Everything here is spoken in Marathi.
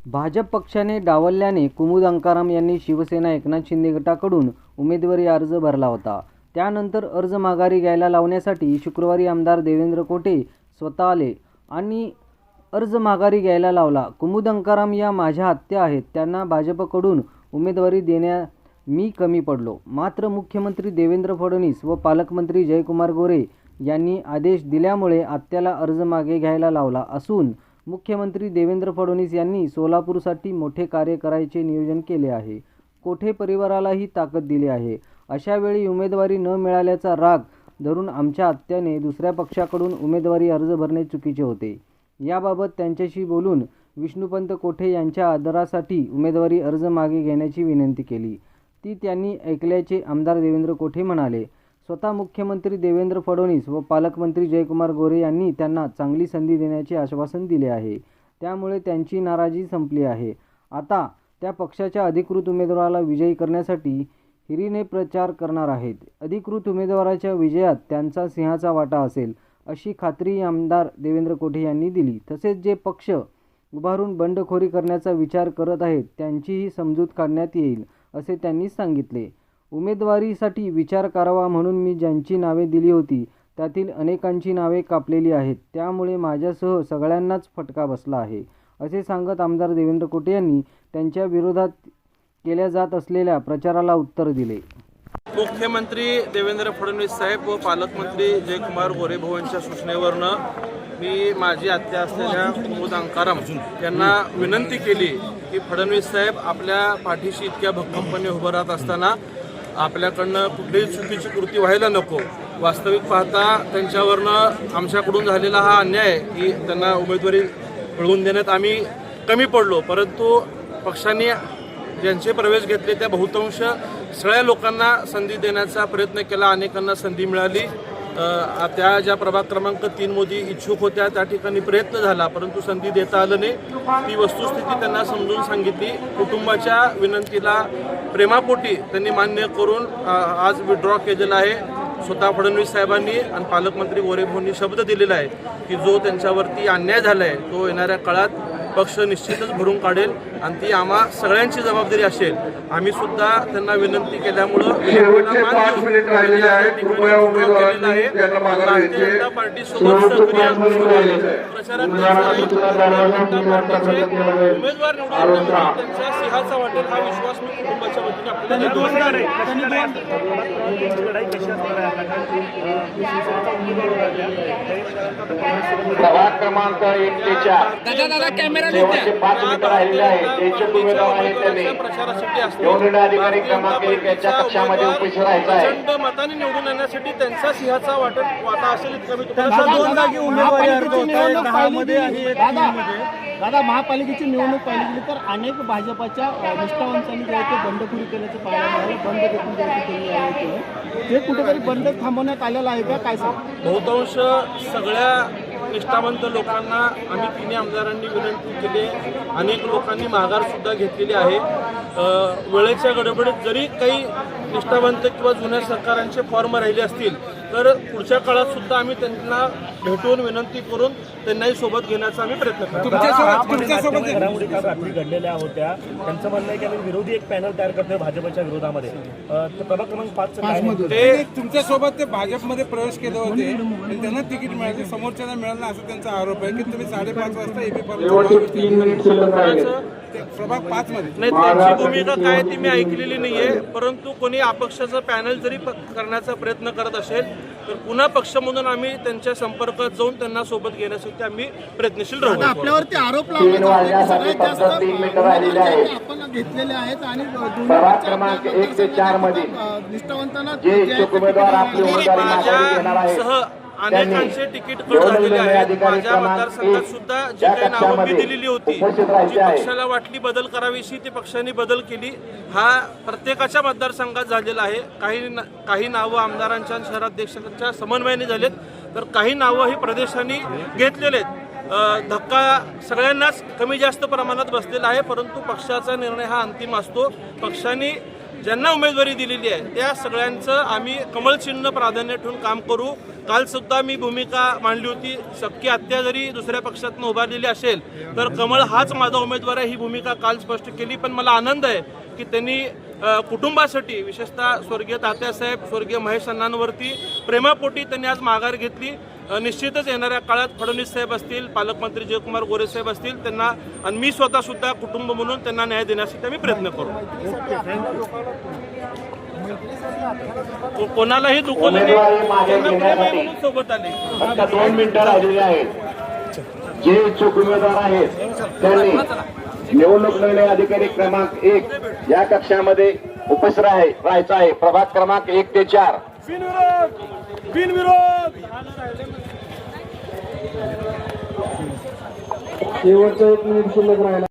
भाजप पक्षाने डावलल्याने कुमुद अंकाराम यांनी शिवसेना एकनाथ शिंदे गटाकडून उमेदवारी अर्ज भरला होता। त्यानंतर अर्ज माघारी घ्यायला लावण्यासाठी शुक्रवारी आमदार देवेंद्र कोठे स्वतः आले आणि अर्ज माघारी घ्यायला लावला। कुमुद अंकाराम या माझ्या आत्या आहेत, त्यांना भाजपकडून उमेदवारी देण्यात मी कमी पडलो। मात्र मुख्यमंत्री देवेंद्र फडणवीस व पालकमंत्री जयकुमार गोरे यांनी आदेश दिल्यामुळे आत्याला अर्ज मागे घ्यायला लावला असून मुख्यमंत्री देवेंद्र फडणवीस यांनी सोलापूरसाठी मोठे कार्य करायचे नियोजन केले आहे। कोठे परिवारालाही ताकद दिली आहे। अशा वेळी उमेदवारी न मिळाल्याचा राग धरून आमच्या आत्याने दुसऱ्या पक्षाकडून उमेदवारी अर्ज भरणे चुकीचे होते। याबाबत त्यांच्याशी बोलून विष्णुपंत कोठे यांच्या आदरासाठी उमेदवारी अर्ज मागे घेण्याची विनंती केली, ती त्यांनी ऐकल्याचे आमदार देवेंद्र कोठे म्हणाले। स्वतः मुख्यमंत्री देवेंद्र फडणवीस व पालकमंत्री जयकुमार गोरे यांनी त्यांना चांगली संधी देण्याचे आश्वासन दिले आहे, त्यामुळे त्यांची नाराजी संपली आहे। आता त्या पक्षाच्या अधिकृत उमेदवाराला विजयी करण्यासाठी हिरीने प्रचार करणार आहेत। अधिकृत उमेदवाराच्या विजयात त्यांचा सिंहाचा वाटा असेल अशी खात्री आमदार देवेंद्र कोठे यांनी दिली। तसेच जे पक्ष उभारून बंडखोरी करण्याचा विचार करत आहेत त्यांचीही समजूत काढण्यात येईल असे त्यांनी सांगितले। उमेदवारीसाठी विचार करावा म्हणून मी ज्यांची नावे दिली होती त्यातील अनेकांची नावे कापलेली आहेत, त्यामुळे माझ्यासह सगळ्यांनाच फटका बसला आहे असे सांगत आमदार देवेंद्र कोठे यांनी त्यांच्या विरोधात केल्या जात असलेल्या प्रचाराला उत्तर दिले। मुख्यमंत्री देवेंद्र फडणवीस साहेब व पालकमंत्री जयकुमार गोरे भाऊ यांच्या सूचनेवरनं मी माझी आत्या असलेल्या कुमुद अंकाराम यांना विनंती केली की फडणवीस साहेब आपल्या पाठीशी इतक्या भक्कमपणे उभं राहत असताना आपल्याकडनं कुठलीही चुकीची कृती व्हायला नको। वास्तविक पाहता त्यांच्यावरनं आमच्याकडून झालेला हा अन्याय आहे की त्यांना उमेदवारी मिळवून देण्यात आम्ही कमी पडलो, परंतु पक्षाने ज्यांचे प्रवेश घेतले त्या बहुतांश सगळ्या लोकांना संधी देण्याचा प्रयत्न केला, अनेकांना संधी मिळाली। त्या ज्या प्रभाग क्रमांक 3 मध्ये इच्छुक होत्या त्या ठिकाणी प्रयत्न झाला, परंतु संधी देता आलं नाही। ती वस्तुस्थिती त्यांना समजून सांगितली। कुटुंबाच्या विनंतीला प्रेमापोटी त्यांनी मान्य करून आज विड्रॉ केलेला आहे। स्वतः फडणवीस साहेबांनी आणि पालकमंत्री गोरे भाऊंनी शब्द दिलेला आहे की जो त्यांच्यावरती अन्याय झाला आहे तो येणाऱ्या काळात पक्ष निश्चितच भरून काढेल आणि ती आम्हा सगळ्यांची जबाबदारी असेल। आम्ही सुद्धा त्यांना विनंती केल्यामुळं पार्टी सोबत प्रचारात उमेदवार निवडून त्यांच्या सिंहाचा वाटेल हा विश्वास मी कुटुंबाच्या वतीने प्रभाग क्रमांक 1 ते 4 शेवटचे 5 मिनिटं राहिलेले आहेत। निवडणूक अधिकारी क्रमांक 1 याच्या कक्षामध्ये उपस्थित राहायचं आहे। प्रचंड मताने निवडून येण्यासाठी त्यांचा सिंहाचा वाटा असेल इतका मी दादा महापालिकेची निवडणूक पाहिली गेली तर अनेक भाजपाच्या निष्ठावंतांनी जे आहे ते बंडखोरी केल्याचं पाहायला मिळालं, बंड देखील केली ते कुठेतरी बंड थांबवण्यात आलेलं आहे का, काय सांग? बहुतांश सगळ्या निष्ठावंत लोकांना आम्ही तिन्ही आमदारांनी विनंती केली, अनेक लोकांनी माघार सुद्धा घेतलेली आहे। वेळेच्या गडबडीत जरी काही निष्ठावंत किंवा जुन्या सरकारांचे फॉर्म राहिले असतील तर पुढच्या काळात सुद्धा आम्ही त्यांना भेटून विनंती करून त्यांनाही सोबत घेण्याचा आम्ही प्रयत्न करतो। घडामोडी काल रात्री घडलेल्या होत्या, त्यांचं म्हणणं आहे की आम्ही विरोधी एक पॅनल तयार करतोय भाजपच्या विरोधामध्ये। प्रभाग क्रमांक 5 ते तुमच्यासोबत ते भाजपमध्ये प्रवेश केले होते आणि त्यांना तिकीट मिळाले, समोरच्याला मिळालं असं त्यांचा आरोप आहे की तुम्ही 5:30 वाजता एबी प्रभाग 5 मध्ये नाही, त्यांची भूमिका काय ती मी ऐकलेली नाहीये, परंतु कोणी अपक्षाचा पॅनल जरी करण्याचा प्रयत्न करत असेल तर पुन्हा पक्ष म्हणून आम्ही त्यांच्या संपर्कात जाऊन त्यांना सोबत घेण्यासाठी आम्ही प्रयत्नशील राहू। आपल्यावरती आरोप लावले आपण घेतलेले आहेत आणि प्रभाग क्रमांक 1 ते 4 मध्ये निष्ठावंतांना जे इच्छुक उमेदवार आपली उमेदवारी माघारी घेणार आहेत सह अनेकांचे तिकीट कट झालेले आहेत। माझ्या मतदारसंघात सुद्धा जी काही नावं मी दिलेली होती, जी पक्षाला वाटली बदल करावीशी ती पक्षाने बदल केली, हा प्रत्येकाच्या मतदारसंघात झालेला आहे। काही नावं आमदारांच्या आणि शहराध्यक्षांच्या समन्वयाने झालेत, तर काही नावं ही प्रदेशांनी घेतलेले आहेत। धक्का सगळ्यांनाच कमी जास्त प्रमाणात बसलेला आहे, परंतु पक्षाचा निर्णय हा अंतिम असतो। पक्षाने ज्यांना उमेदवारी दिलेली आहे त्या सगळ्यांचं आम्ही कमळ चिन्ह प्राधान्य ठेवून काम करू। काल सुद्धा मी भूमिका मांडली होती. शक्य हत्या जरी दुसऱ्या पक्षातून उभारलेली असेल तर कमळ हाच माझा उमेदवार आहे, ही भूमिका काल स्पष्ट केली. पण मला आनंद आहे की त्यांनी कुटुंबासाठी, विशेषतः स्वर्गीय तात्यासाहेब, स्वर्गीय महेश अण्णांवरती प्रेमापोटी त्यांनी आज माघार घेतली. निश्चितच येणाऱ्या काळात फडणवीस साहेब असतील, पालकमंत्री जयकुमार गोरे साहेब असतील, त्यांना आणि मी स्वतः सुद्धा कुटुंब म्हणून त्यांना न्याय देण्यासाठी आम्ही प्रयत्न करू. कोणालाही दुखवलं नाही, उमेदवारी मागे त्यांना प्रेम आहे घेण्यासाठी म्हणून सोबत आले. फक्त 2 मिनिटं राहिलेली आहेत. जे इच्छुक उमेदवार आहेत त्यांनी निवडणूक निर्णय अधिकारी क्रमांक 1 या कक्षामध्ये उपस्थित राहायचं आहे. प्रभाग क्रमांक 1 ते 4. शेवटचा 1 मिनिट शिल्लक राहिला.